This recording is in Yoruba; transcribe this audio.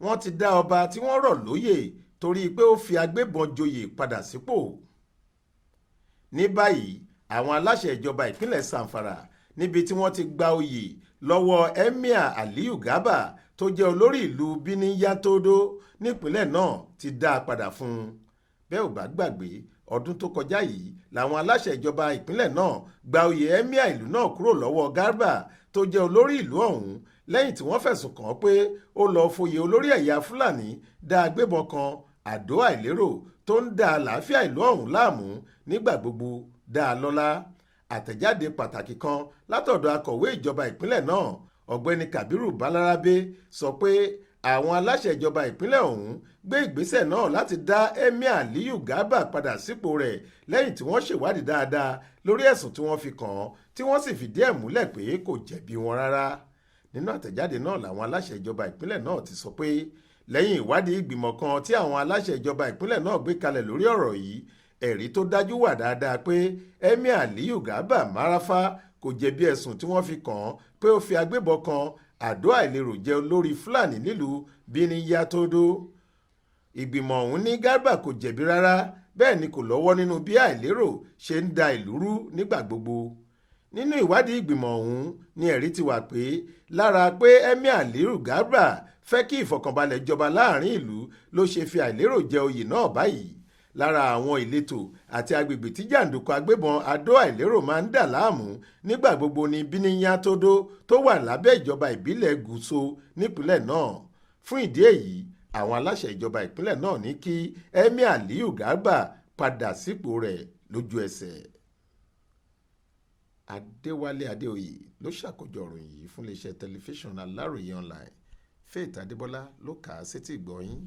wọ́n ti dá ọba tí wọ́n rọ̀ lóyè torí pé ó fi agbébọn joyè padà sípò. Ní báyìí àwọn aláṣẹ ìjọba ìpínlẹ̀ Zamfara níbi tí wọ́n ti gba oyè lọ́wọ́ Emir Aliyu Garba tó jẹ́ olórí ìlú Benin nípínlẹ̀ náà ti dá a padà fún un. Bẹ́ẹ̀ ò bá gbàgbé ọdún tó kọjá yìí làwọn aláṣẹ ìjọba ìpínlẹ̀ náà gba oyè Emir ìlú náà kúrò lọ́wọ́ Garba tó jẹ́ olórí ìlú ọ̀hún lẹ́yìn tí wọ́n fẹ̀sùn kàn án pé ó lọ́ọ́ foyè olórí ẹ̀yà Fúlàní dá agbébọn kan àdó àìlérò tó ń da àlàáfíà ìlú ọ̀hún láàmú nígbà gbogbo dá a lọ́lá. Àtẹ̀jáde pàtàkì kan látọ̀dọ̀ akọ̀wé ìjọba ìpínlẹ̀ náà ọ̀gbẹ́ni Kabiru Balarabe sọ pé àwọn aláṣẹ ìjọba ìpínlẹ̀ ọ̀hún gbé ìgbésẹ̀ náà láti dá Emir Aliyu Garba padà sípò rẹ̀ lẹ́yìn tí wọ́n ṣèwádìí dáadáa lórí ẹ̀sùn tí wọ́n fi kàn án tí wọ́n sì fìdí ẹ̀ múlẹ̀ pé kò jẹ̀bi wọn rárá. Nínú àtẹ̀jáde náà làwọn aláṣẹ ìjọba ìpínlẹ̀ náà ti sọ pé lẹ́yìn ìwádìí ìgbìmọ̀ kan tí àwọn aláṣẹ ìjọba ìpínlẹ̀ náà gbé kalẹ̀ lórí ọ̀rọ̀ yìí ẹ̀rí tó dájú wà dáadáa pé Emir Aliyu Garba Marafa kò jẹ̀bi ẹ̀sùn tí wọ́n fi kàn án pé ó fi agbébọn kan àdó àìlérò jẹ́ olórí Fúlàní nílùú Benin. Ìgbìmọ̀ ọ̀hún ní Garba kò jẹ̀bi rárá bẹ́ẹ̀ ni kò lọ́wọ́ nínú bí àìlérò ṣe ń da ìlú rú nígbà gbogbo. Nínú ìwádìí ìgbìmọ̀ ọ̀hún ni ẹ̀rí ti wà pé lára pé Emir Aliyu Garba fẹ́ kí ìfọ̀kànbalẹ̀ jọba láàrin ìlú ló ṣe fi àìlérò jẹ oyè náà báyìí. Lára àwọn ìletò àti agbègbè tí jàǹdùkú agbébọn àdó àìlérò máa ń dà láàmú nígbà gbogbo ní Benin tó wà lábẹ́ ìjọba ìbílẹ̀ Gúúsù nípínlẹ̀ náà. Fún ìdí èyí àwọn aláṣẹ ìjọba ìpínlẹ̀ náà ní kí Emir Aliyu Garba padà sípò rẹ̀ lójú ẹsẹ̀. Adéwálé Adéoyè ló ṣàkójọ ìròyìn yìí fún iléeṣẹ́ tẹlifíṣàn Aláròye online. Faith Adébọ́lá ló kà á sétí ìgbọ́ yín.